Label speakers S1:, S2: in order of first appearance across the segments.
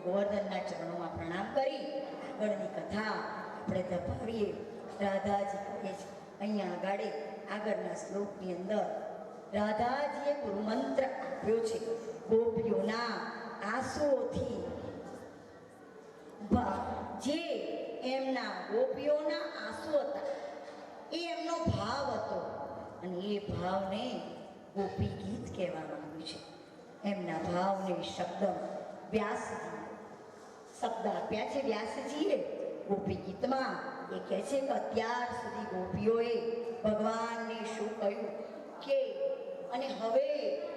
S1: ગોવર્ધનના ચરણોમાં પ્રણામ કરી આગળની કથા આપણે ધપાવીએ. રાધાજી કહે છે અહીંયા આગળના શ્લોકની અંદર રાધાજીએ ગુરુમંત્ર આપ્યો છે. ગોપીઓના આંસુઓથી જે એમના ગોપીઓના આંસુ હતા એ એમનો ભાવ હતો અને એ ભાવને ગોપી ગીત કહેવામાં આવ્યું છે. એમના ભાવને શબ્દ વ્યાસજી શબ્દ આપ્યા છે વ્યાસજીએ ગોપી ગીતમાં. એ કહે છે કે અત્યાર સુધી ગોપીઓએ ભગવાનને શું કહ્યું કે અને હવે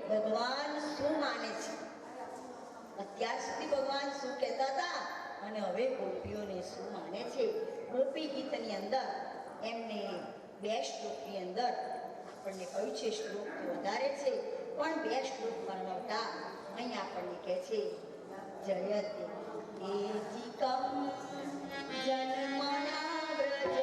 S1: ભગવાન શું માને છે. અત્યાર સુધી ભગવાન શું કહેતા હતા અને હવે ગોપીઓને શું માને છે. ગોપી ગીતની અંદર એમને 2 શ્લોકની અંદર આપણને કહ્યું છે, શ્લોક તો વધારે છે પણ 2 શ્લોક વર્ણવતા અહીં આપણને કહે છે જયતે એજીકમ જન્મના વ્રજ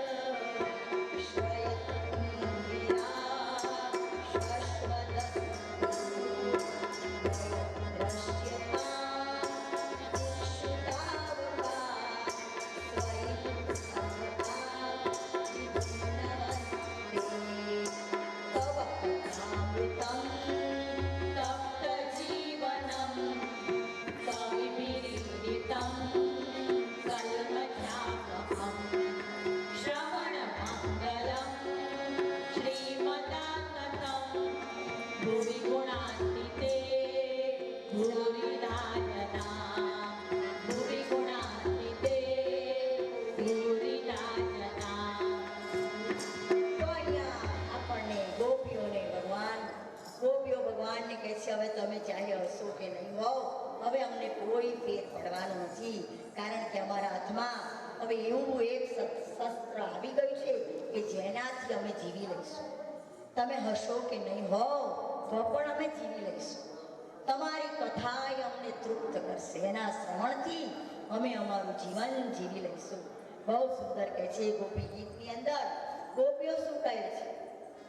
S1: ભગવાનને કહે છે હવે તમે ચાહે હશો કે નહીં હો, હવે અમને કોઈ ફેર પડવાનો નથી, કારણ કે અમારા હાથમાં હવે એવું એક શસ્ત્ર આવી ગયું છે કે જેનાથી અમે જીવી લઈશું. તમે હશો કે નહીં હો તો પણ અમે જીવી લઈશું. તમારી કથા એ અમને તૃપ્ત કરશે, એના શ્રવણથી અમે અમારું જીવન જીવી લઈશું. બહુ સુંદર કહે છે ગોપી ગીતની અંદર. ગોપીઓ શું કહે છે?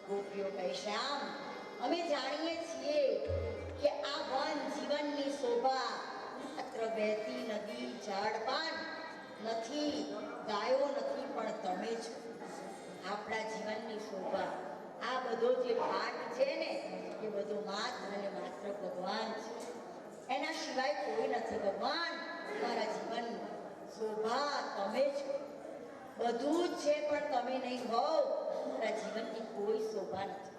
S1: ગોપીઓ કહે શ્યામ અમે જાણીએ છીએ કે આ વન જીવનની શોભા માત્ર વહેતી નદી ઝાડપાન નથી, ગાયો નથી, પણ તમે છો આપણા જીવનની શોભા. આ બધો જે પાઠ છે ને એ બધું માત્ર અને માત્ર ભગવાન છે, એના સિવાય કોઈ નથી. ભગવાન મારા જીવનની શોભા તમે છો, બધું જ છે પણ તમે નહીં હોવ મારા જીવનની કોઈ શોભા નથી.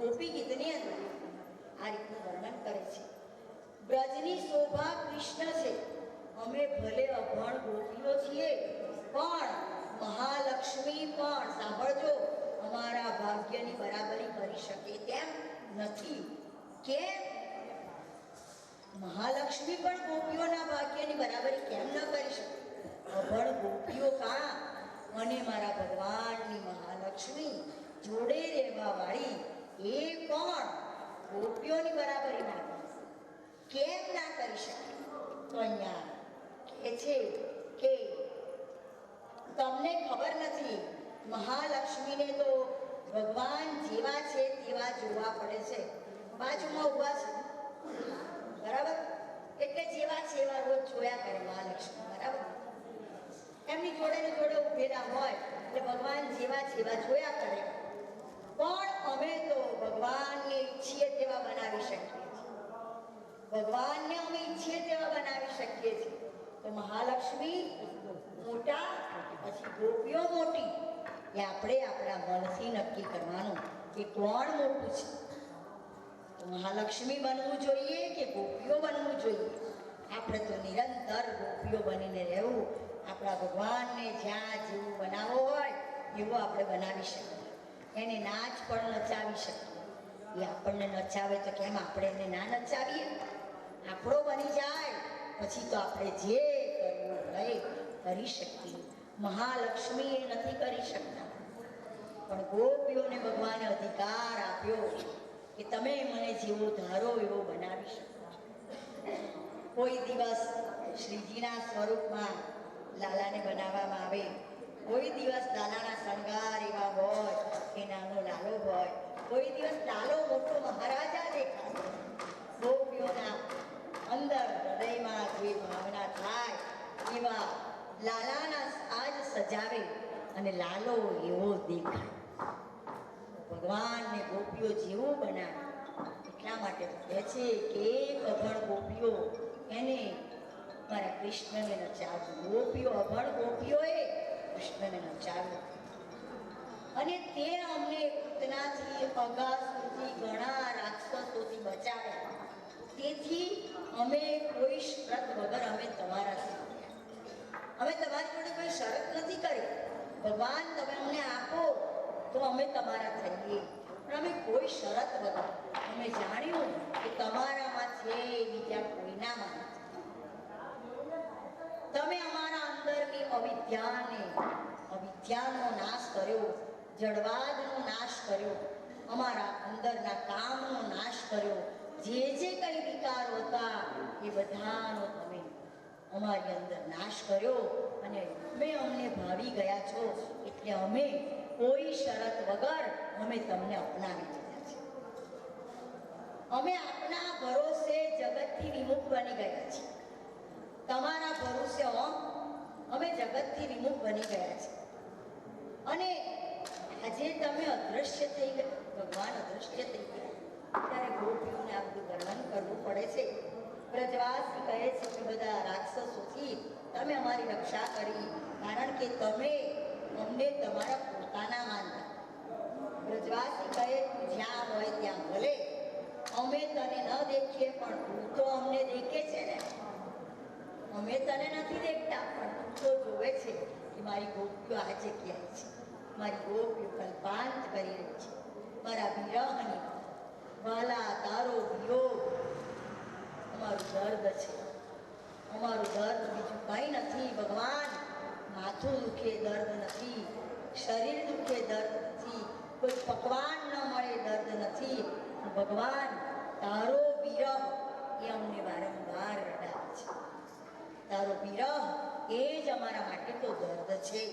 S1: ગોપી ગીતની અંદર આ રીતનું વર્ણન કરે છે. બ્રજની શોભા કૃષ્ણ છે, અમે ભલે અભણ ગોપીઓ છીએ પણ મહાલક્ષ્મી પણ સાંભળજો અમારા ભાગ્યની બરાબરી કરી શકે તેમ નથી. કેમ? મહાલક્ષ્મી પણ ગોપીઓના ભાગ્યની બરાબરી કેમ ન કરી શકે? અભણ ગોપીઓ કાં અને મારા ભગવાનની મહાલક્ષ્મી જોડે રહેવા વાળી એ કોણ ગોપીઓની બરાબરી ના કરે? કેમ ના કરી શકે? તો અહીંયા કહે છે કે તમને ખબર નથી, મહાલક્ષ્મીને તો ભગવાન જેવા છે તેવા જોવા પડે છે. બાજુમાં ઊભા છે બરાબર, એટલે જેવા છે એવા રોજ જોયા કરે મહાલક્ષ્મી બરાબર. એમની જોડે ને જોડે ઉભેલા હોય એટલે ભગવાન જેવા છે એવા જોયા કરે. પણ અમે તો ભગવાનને ઈચ્છીએ તેવા બનાવી શકીએ છીએ, ભગવાનને અમે ઈચ્છીએ તેવા બનાવી શકીએ છીએ. તો મહાલક્ષ્મી મોટા પછી ગોપીઓ મોટી એ આપણે આપણા મનથી નક્કી કરવાનું કે કોણ મોટું છે. તો મહાલક્ષ્મી બનવું જોઈએ કે ગોપીઓ બનવું જોઈએ? આપણે તો નિરંતર ગોપીઓ બનીને રહેવું. આપણા ભગવાનને જ્યાં જેવું બનાવવો હોય એવું આપણે બનાવી શકીએ. એને નાચ પણ નચાવી શકીએ. એ આપણને નચાવે તો કેમ આપણે એને ના નચાવીએ? આપણો બની જાય પછી તો આપણે જે કરવું હોય કરી શકીએ. મહાલક્ષ્મી એ નથી કરી શકતા, પણ ગોપીઓને ભગવાને અધિકાર આપ્યો કે તમે મને જેવો ધારો એવો બનાવી શકો. કોઈ દિવસ શ્રીજીના સ્વરૂપમાં લાલાને બનાવવામાં આવે, કોઈ દિવસ લાલાના શણગાર એવા હોય કે નાનો લાલો હોય, કોઈ દિવસ લાલો મોટો મહારાજા દેખાય. ગોપીઓના અંદર હૃદયમાં જે ભાવના થાય લાલાના સાજ સજાવે અને લાલો એવો દેખાય. ભગવાનને ગોપીઓ જેવું બનાવે. એટલા માટે કહે છે કે એક અભણ ગોપીઓ એને મારા કૃષ્ણને નચાવ્યું. ગોપીઓ અભણ ગોપીઓએ કૃષ્ણને નચાવ્યું. અને તે અમને પૂતનાથી, અગાસુરથી, ઘણા રાક્ષસોથી બચાવ્યા. તેથી અમે કોઈ શરત વગર અમે તમારાથી આવ્યા. અમે તમારી જોડે કોઈ શરત નથી કરી. ભગવાન તમે અમને આપો તો અમે તમારા થઈએ, પણ અમે કોઈ શરત વગર. અમે જાણ્યું કે તમારામાં છે બીજા કોઈનામાં નથી. તમે અમારા અંદરની અવિદ્યાનો નાશ કર્યો, જડવાદનો નાશ કર્યો, અમારા અંદરના કામનો નાશ કર્યો. જે કંઈ વિકારો હતા એ બધાનો તમે અમારી અંદર નાશ કર્યો અને તમે અમને ભાવી ગયા છો. એટલે અમે કોઈ શરત વગર અમે તમને અપનાવી દીધા છે. અમે આપના ભરોસે જગતથી વિમુખ બની ગયા છીએ. તમારા ભરોસે અમે જગતથી વિમુખ બની ગયા છે. અને આજે તમે અદ્રશ્ય થઈ ગયા, ભગવાન અદ્રશ્ય થઈ ગયા, ત્યારે ગોપીઓને આ બધું વર્ણન કરવું પડે છે. બ્રજવાસી કહે છે કે બધા રાક્ષસોથી તમે અમારી રક્ષા કરી, કારણ કે તમે અમને તમારા પોતાના માનતા. બ્રજવાસી કહે જ્યાં હોય ત્યાં ભલે અમે તને ન દેખીએ, પણ તું તો અમને દેખે છે ને. અમે તને નથી દેખતા, પણ તું તો જોવે છે કે મારી ગોપીઓ આ જગ્યાએ છે. મારી ગોપીઓ કલ્પાંત કરી રહી છે. મારા વિરહની વાલા તારો વિયોગ અમારું દર્દ છે. અમારું દર્દ બીજું કંઈ નથી ભગવાન. માથું દુખે દર્દ નથી, શરીર દુખે દર્દ નથી, કોઈ પકવાન ન મળે દર્દ નથી. ભગવાન તારો વિરહ એ અમને વારંવાર રડાવે છે. તારો વિરહ એ જ અમારા માટે તો દર્દ છે.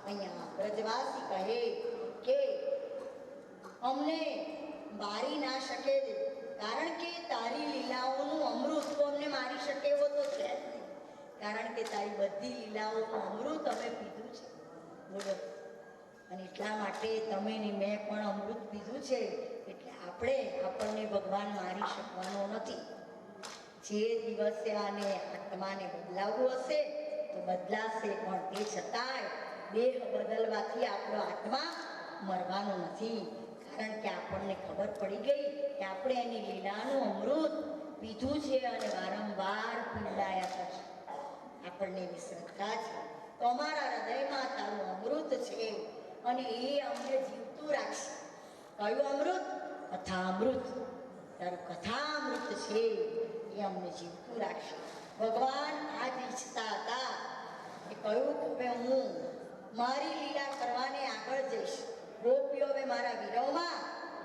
S1: અહીંયા બ્રજવાસી કહે કે અમને મારી ના શકે, કારણ કે તારી લીલાઓનું અમૃત તો અમને મારી શકે એવો તો છે જ નહીં. કારણ કે તારી બધી લીલાઓનું અમૃત અમે પીધું છે. બોલો. અને એટલા માટે તમે ને મેં પણ અમૃત પીધું છે. એટલે આપણને ભગવાન મારી શકવાનો નથી. જે દિવસે આને આત્માને બદલાવવું હશે તો બદલાશે, પણ તે છતાંય દેહ બદલવાથી આપણો આત્મા મરવાનો નથી. કારણ કે આપણને ખબર પડી ગઈ કે આપણે એની લીલાનું અમૃત પીધું છે અને વારંવાર પીવડાયા કરશે. આપણને એવી શ્રદ્ધા છે. તો અમારા હૃદયમાં તારું અમૃત છે અને એ અમને જીવતું રાખશે. કયું અમૃત? કથામૃત. તારું કથામૃત છે એ અમને જીવતું રાખશે. ભગવાન આ જ ઈચ્છતા હતા કે કહ્યું કે હું મારી લીલા કરવાને આગળ જઈશ. ગોપીઓ હવે મારા વિરહમાં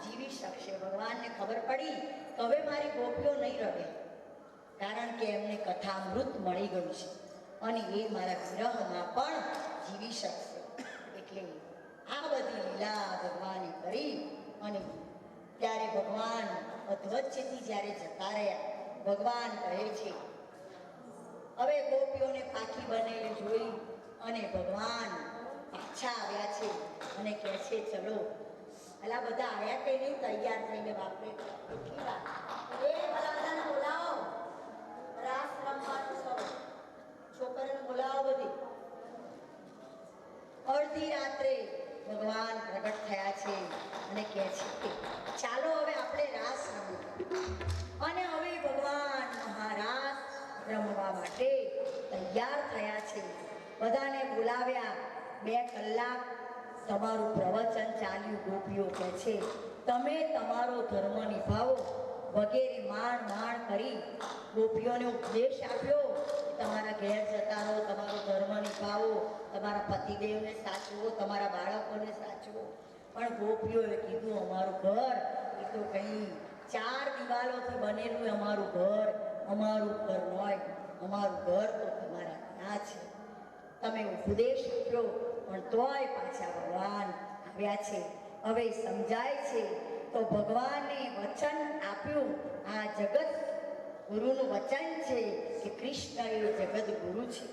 S1: જીવી શકશે. ભગવાનને ખબર પડી કે હવે મારી ગોપીઓ નહીં રડે, કારણ કે એમને કથામૃત મળી ગયું છે અને એ મારા વિરહમાં પણ જીવી શકશે. એટલે આ બધી લીલા ભગવાને કરી. અને ત્યારે ભગવાન અધવચ્ચેથી જ્યારે જતા રહ્યા, ભગવાન કહે છે હવે ગોપીઓને પાકી બનેલી જોઈ અને ભગવાન પાછા આવ્યા છે અને કહે છે ચલો. પેલા બધા આવ્યા કે નહીં તૈયાર થઈને? બાપરે એટલી વાત. એ બધાને બોલાવો, રાસ રમવાનું સૌ છોકરીઓને બોલાવો. બધી અડધી રાત્રે ભગવાન પ્રગટ થયા છે અને કહે છે કે ચાલો હવે આપણે રાસ રમીએ. અને હવે ભગવાન મહારાસ રમવા માટે તૈયાર થયા છે. બધાને બોલાવ્યા. 2 કલાક તમારું પ્રવચન ચાલ્યું. ગોપીઓ કહે છે તમે તમારો ધર્મ નિભાવો વગેરે માંડ કરી ગોપીઓને ઉપદેશ આપ્યો. તમારા ઘેર જતા રહો, તમારો ધર્મ નિભાવો, તમારા પતિદેવને સાચવો, તમારા બાળકોને સાચવો. પણ ગોપીઓએ કીધું અમારું ઘર એ તો કંઈ 4 દિવાલોથી બનેલું અમારું ઘર હોય. અમારું ઘર તો તમારા ત્યાં છે. તમે ઉપદેશ આપ્યો પણ તોય પાછા ભગવાન આવ્યા છે. હવે સમજાય છે તો ભગવાને વચન આપ્યું. આ જગત ગુરુનું વચન છે કે કૃષ્ણ એ જગત ગુરુ છે.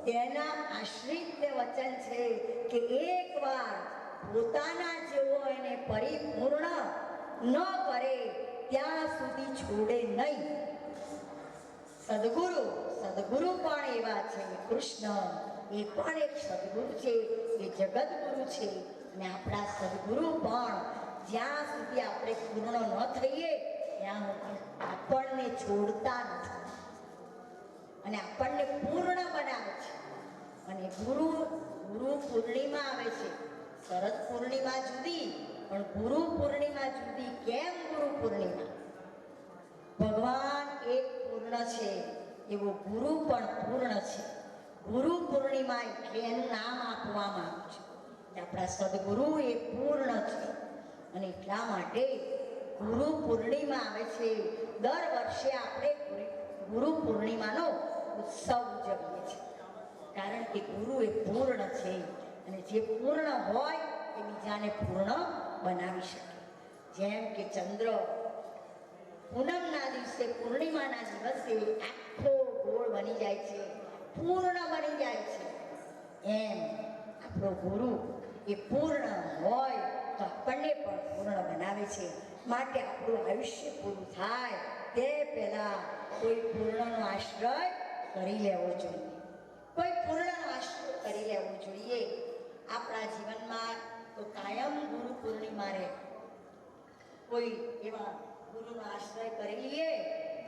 S1: તેના આશ્રિતને વચન છે કે એકવાર પોતાના જેવો એને પરિપૂર્ણ ન કરે ત્યાં સુધી છોડે નહીં. સદગુરુ પણ એવા છે. કૃષ્ણ એ પણ એક સદગુરુ છે, એ જગતગુરુ છે. અને આપણા સદગુરુ પણ જ્યાં સુધી આપણે પૂર્ણ ન થઈએ ત્યાં આપણને છોડતા નથી અને આપણને પૂર્ણ બનાવે છે. અને ગુરુ પૂર્ણિમા આવે છે. શરદ પૂર્ણિમા જુદી પણ ગુરુ પૂર્ણિમા જુદી. કેમ ગુરુ પૂર્ણિમા? ભગવાન એક પૂર્ણ છે, એવો ગુરુ પણ પૂર્ણ છે. ગુરુ પૂર્ણિમા એટલે એનું નામ આપવામાં આવ્યું છે. આપણા સદગુરુ એ પૂર્ણ છે અને એટલા માટે ગુરુ પૂર્ણિમા આવે છે. દર વર્ષે આપણે ગુરુ પૂર્ણિમાનો ઉત્સવ ઉજવીએ છીએ, કારણ કે ગુરુ એ પૂર્ણ છે અને જે પૂર્ણ હોય એ બીજાને પૂર્ણ બનાવી શકે. જેમ કે ચંદ્ર પૂનમના દિવસે, પૂર્ણિમાના દિવસે આખો ગોળ બની જાય છે, પૂર્ણ બની જાય છે. એમ આપણો ગુરુ એ પૂર્ણ હોય તો આપણને પણ પૂર્ણ બનાવે છે. માટે આપણું આયુષ્ય પૂરું થાય તે પહેલા કોઈ પૂર્ણનો આશ્રય કરી લેવો જોઈએ. કોઈ પૂર્ણનો આશ્રય કરી લેવો જોઈએ. આપણા જીવનમાં તો કાયમ ગુરુ પૂર્ણિમા રહે. કોઈ એવા ગુરુનો આશ્રય કરી લઈએ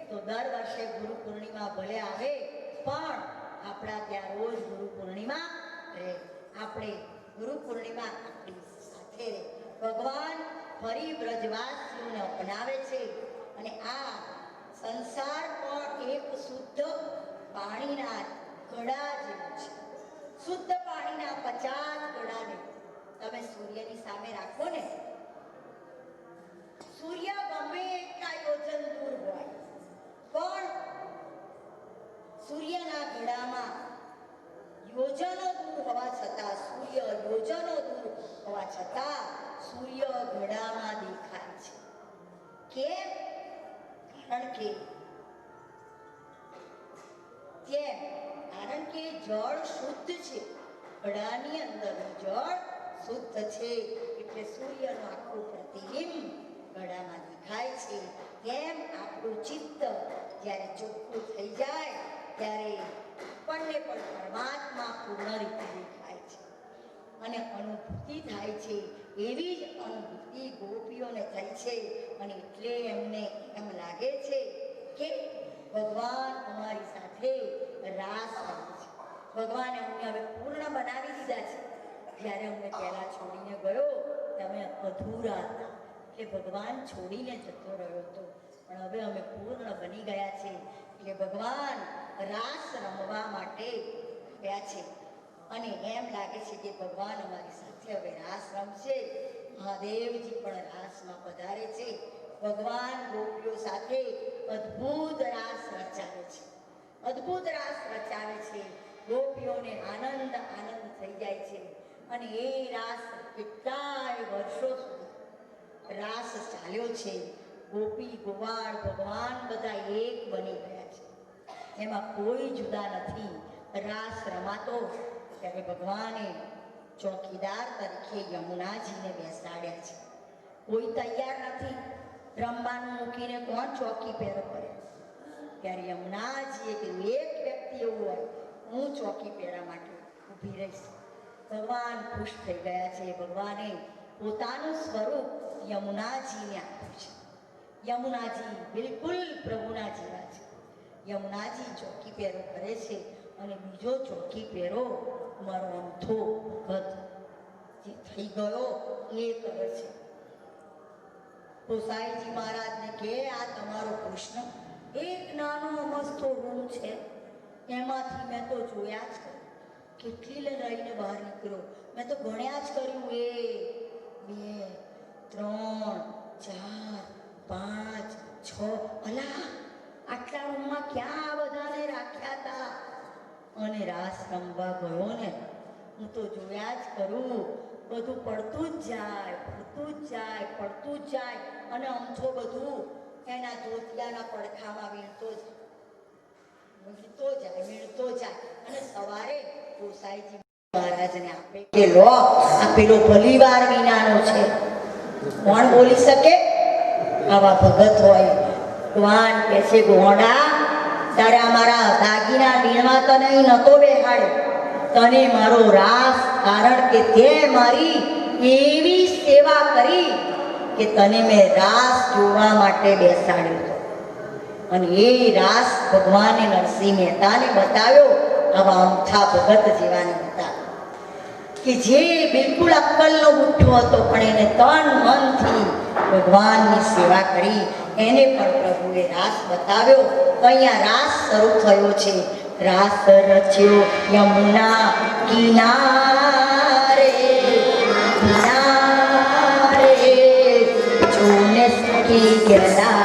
S1: તો દર વર્ષે ગુરુ પૂર્ણિમા ભલે આવે પણ આપણા ત્યાં રોજ ગુરુ પૂર્ણિમા રહે. આપણે ગુરુ પૂર્ણિમા આપણી સાથે રહે. ભગવાન ફરી બ્રજવાસીઓને અપનાવે છે અને આ સંસાર પણ એક શુદ્ધ પાણીના ઘડા જેવું છે. શુદ્ધ પાણીના 50 ઘડાને તમે સૂર્યની સામે રાખો ને, સૂર્ય ગમે એટલા યોજન દૂર હોય પણ સૂર્યના ઘડામાં યોજનો દૂર હોવા છતાં, સૂર્ય યોજનો દૂર હોવા છતાં સૂર્ય ઘડામાં દેખાય છે. કેમ? કારણ કે જળ શુદ્ધ છે. ઘડાની અંદરનું જળ શુદ્ધ છે એટલે સૂર્યનું આખું પ્રતિબિંબ ઘડામાં દેખાય છે. કેમ? આપણું ચિત્ત જ્યારે ચોખ્ખું થઈ જાય ત્યારે આપણને પણ પરમાત્મા પૂર્ણ રીતે દેખાય છે અને અનુભૂતિ થાય છે. એવી જ અનુભૂતિ ગોપીઓને થઈ છે અને એટલે એમને એમ લાગે છે કે ભગવાન અમારી સાથે રાસ રમે છે. ભગવાને અમને હવે પૂર્ણ બનાવી દીધા છે. જ્યારે અમને પહેલા છોડીને ગયો તમે અધૂરા હતા એટલે ભગવાન છોડીને જતો રહ્યો હતો, પણ હવે અમે પૂર્ણ બની ગયા છે એટલે ભગવાન રાસ રમવા માટે આવ્યા છે. અને એમ લાગે છે કે ભગવાન અમારી સાથે હવે રાસ રમશે. મહાદેવજી પણ રાસમાં પધારે છે. ભગવાન ગોપીઓ સાથે અદ્ભુત રાસ રચાવે છે. અદ્ભુત રાસ રચાવે છે. ગોપીઓને આનંદ થઈ જાય છે અને એ રાસ કેટલાય વર્ષો સુધી રાસ ચાલ્યો છે. ગોપી ગોવાળ ભગવાન બધા એક બની ગયા છે, એમાં કોઈ જુદા નથી. રાસ રમાતો ત્યારે ભગવાને ચોકીદાર તરીકે યમુનાજીને બેસાડ્યા છે. કોઈ તૈયાર નથી, રમવાનું મૂકીને કોણ ચોકી પહેરો કરે? ત્યારે યમુનાજીએ કીધું એક વ્યક્તિ એવું હોય હું ચોકી પહેરા માટે ઊભી રહીશ. ભગવાન ખુશ થઈ ગયા છે. ભગવાને પોતાનું સ્વરૂપ યમુનાજીને આપ્યું છે. યમુનાજી બિલકુલ પ્રભુના જેવા છે. યમુનાજી ચોકી પહેરો કરે છે અને બીજો ચોકી પહેરો મારો અમથો ભગત જે થઈ ગયો એ કરે છે. ગોસાઈજી મહારાજને કે આ તમારો કૃષ્ણ એક નાનો અમસ્તો રૂમ છે, એમાંથી મેં તો જોયા જ કર્યું. કેટલી લડાઈને બહાર નીકળ્યો, મેં તો ગણ્યા જ કર્યું. 1 2 3 4 5 6 અલા આટલા રૂમમાં ક્યાં આ બધાને રાખ્યા હતા? અને રાસ રમવા ગયો ને હું તો જોયા જ કરું, બધું પડતું જ જાય અને અમથો બધું એના ધોતિયાના પડખામાં વીણતો જ. મીણતો જાય અને સવારે ગોસાઈજી મહારાજને આપે કે લો આ પેલો ભલીવાર વિનાનો છે. કોણ બોલી શકે? આવા ભગત હોય. ભગવાન કહે છે ગોંડા તારે અમારા દાગીના વીણવા તો નહીં નતો બેહાડ્યો, તને મારો રાસ, કારણ કે તે મારી એવી સેવા કરી કે તને મેં રાસ જોવા માટે બેસાડ્યો હતો. અને એ રાસ ભગવાને નરસિંહ મહેતાને બતાવ્યો, આવા અમથા ભગત જેવાને બતાવ્યો કે જે બિલકુલ અક્કલનો બુઠ્ઠો હતો પણ એને તન મનથી ભગવાનની સેવા કરી, એને પણ પ્રભુએ રાસ બતાવ્યો. તો અહીંયા રાસ શરૂ થયો છે. રાસ રચ્યો યમુના કિનારે કિનારે, જોને સખી ગેલા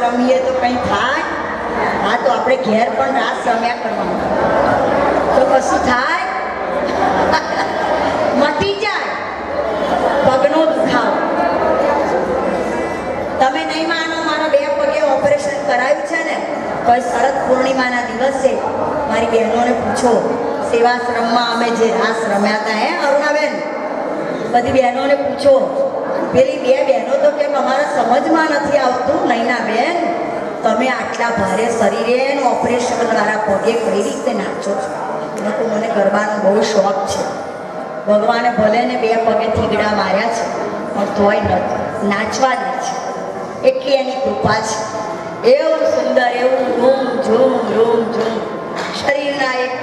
S1: રમીએ તો કંઈ થાય? હા, તો આપણે ઘેર પણ રાસ રમ્યા કરવાનું, તો કશું થાય? મટી જાય પગનો દુખાવો. તમે નહીં માનો, મારા 2 પગે ઓપરેશન કરાવ્યું છે ને, કોઈ શરદ પૂર્ણિમાના દિવસે મારી બહેનોને પૂછો, સેવાશ્રમમાં અમે જે રાસ રમ્યા હતા, હે અરુણાબેન, બધી બહેનોને પૂછો. પેલી 2 બહેનો તો કે અમારા સમજમાં નથી આવતું. નૈના બેન, તમે આટલા ભારે શરીરે ઓપરેશન દ્વારા પગે કઈ રીતે નાચો છો? મને ગરબાનો બહુ શોખ છે. ભગવાને ભલે ને 2 પગે થીગડા માર્યા છે પણ તોય નથી નાચવા દે છે, એટલી એની કૃપા છે. એવું સુંદર, એવું રૂમ ઝૂમ શરીરના એક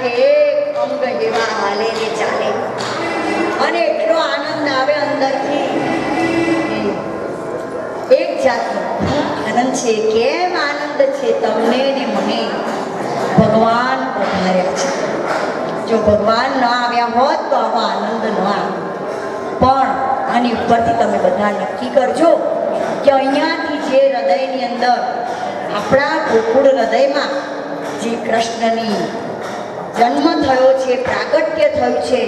S1: અંગ એવા હાલે ને ચાલે અને એટલો આનંદ આવે અંદરથી. એક જાતનો આનંદ છે. કેમ આનંદ છે તમને ને મને? ભગવાન પધાર્યા છે. જો ભગવાન ન આવ્યા હોત તો આવો આનંદ ન આવે. પણ આની ઉપરથી તમે બધા નક્કી કરજો કે અહીંયાથી જે હૃદયની અંદર આપણા ગોકુળ હૃદયમાં જે કૃષ્ણની જન્મ થયો છે, પ્રાગટ્ય થયું છે,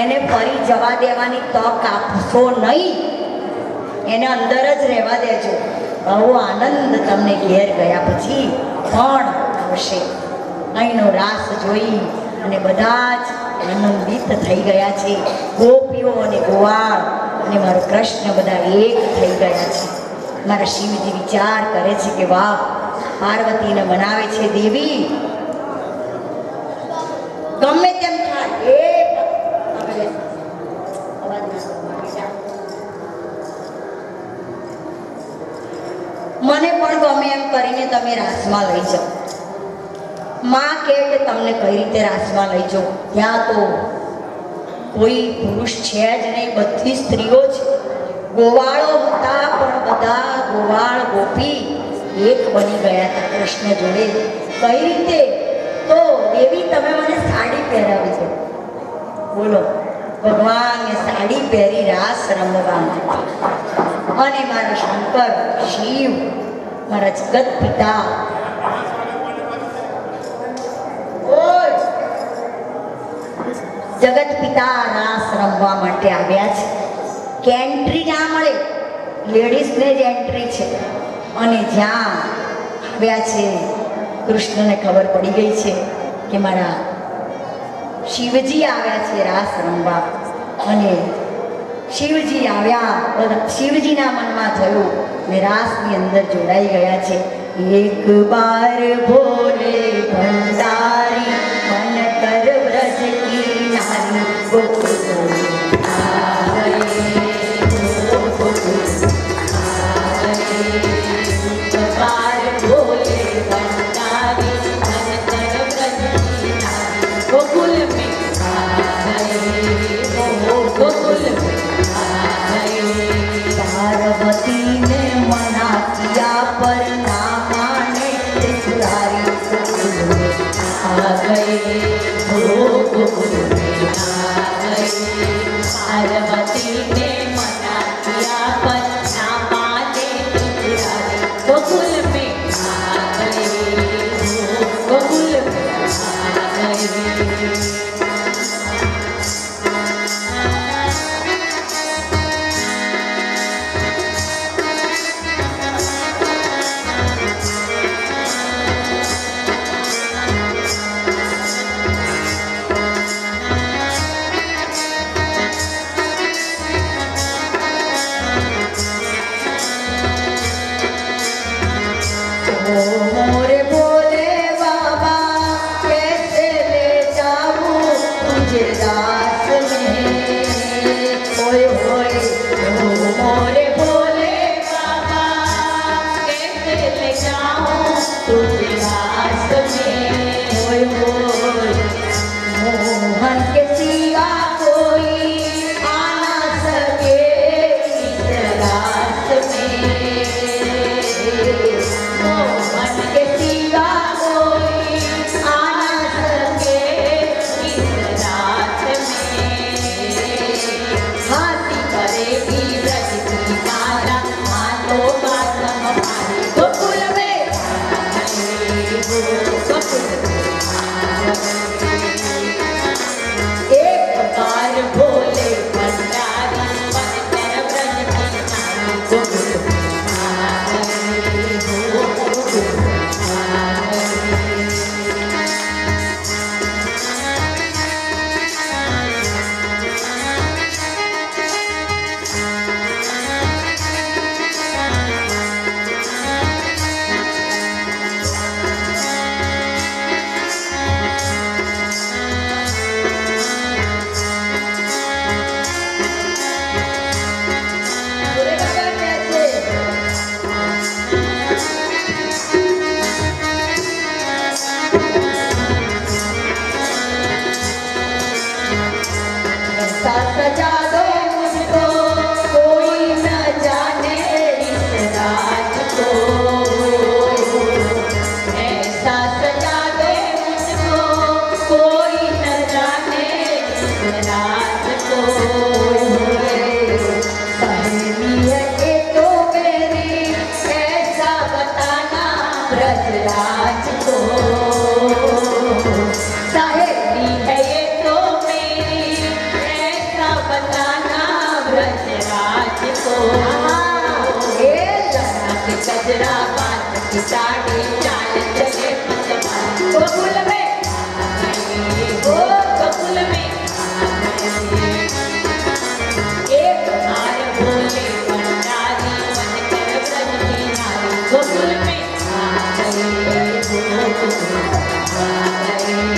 S1: એને ફરી જવા દેવાની તક આપશો નહીં. એને અંદર જ રહેવા દેજો. બહુ આનંદ તમને ઘેર ગયા પછી પણ આવશે. અહીંનો રાસ જોઈ અને બધા જ આનંદિત થઈ ગયા છે. ગોપીઓ અને ગોવાળ અને મારો કૃષ્ણ બધા એક થઈ ગયા છે. મારા શિવજી વિચાર કરે છે કે વાહ, પાર્વતીને મનાવે છે દેવી. ગમે તેમ થાય મને પણ ગમે એમ કરીને તમે રાસમાં લઈ જાઓ. માં કહે કે તમને કઈ રીતે રાસમાં લઈ જાઓ? ત્યાં તો કોઈ પુરુષ છે જ નહીં, બધી સ્ત્રીઓ છે. ગોવાળો હતા પણ બધા ગોવાળ ગોપી એક બની ગયા હતા કૃષ્ણ જોડે. કઈ રીતે? તો દેવી તમે મને સાડી પહેરાવી દો. બોલો, ભગવાને સાડી પહેરી રાસ રમવા માટે. અને મારા શંકર શિવ, મારા જગત પિતા જગત પિતા રાસ રમવા માટે આવ્યા છે. કે એન્ટ્રી ના મળે, લેડીઝને જ એન્ટ્રી છે. અને જ્યાં આવ્યા છે, કૃષ્ણને ખબર પડી ગઈ છે કે મારા શિવજી આવ્યા છે રાસ રમવા. અને શિવજી આવ્યા, શિવજીના મનમાં થયું ને રાસની અંદર જોડાઈ ગયા છે. એક બાર બોલે ભંડારી મન કર વ્રજ કી નારી ગોકુળ पार्वती ने मना किया पर ना माने त्रिपुरारी आ गए, गोकुल में आ गए. पार्वती ने मना किया पर ना माने त्रिपुरारी गोकुल में आ गए, गोकुल में आ गए. मोरे बोले बाबा कैसे ले जाऊं
S2: को
S1: हे
S2: के गजरा बात की साड़ी चाल चले मतवाल गोकुल में ओ गोकुल में एक हार बोले भंडारी मन कर ब्रज की नारी गोकुल में आ गई गोकुल में आ गई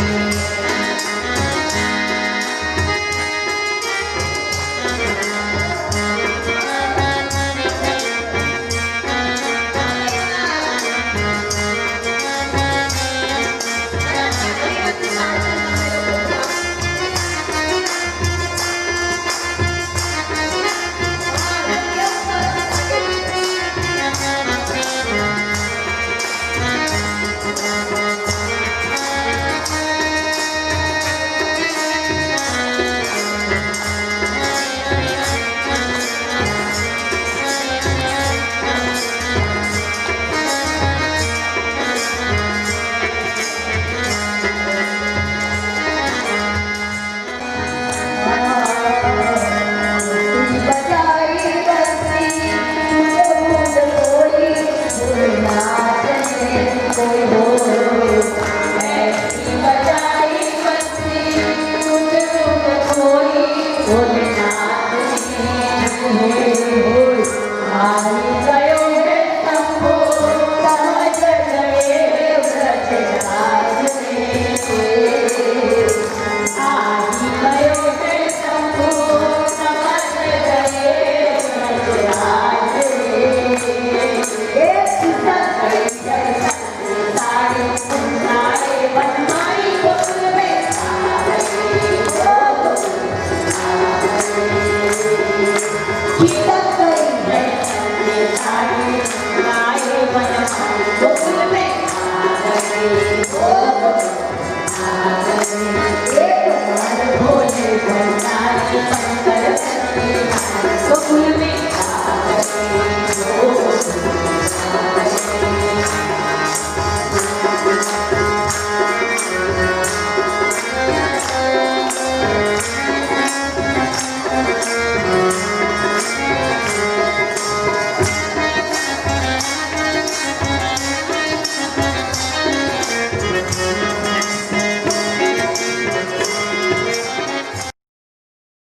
S2: भोले भंडारी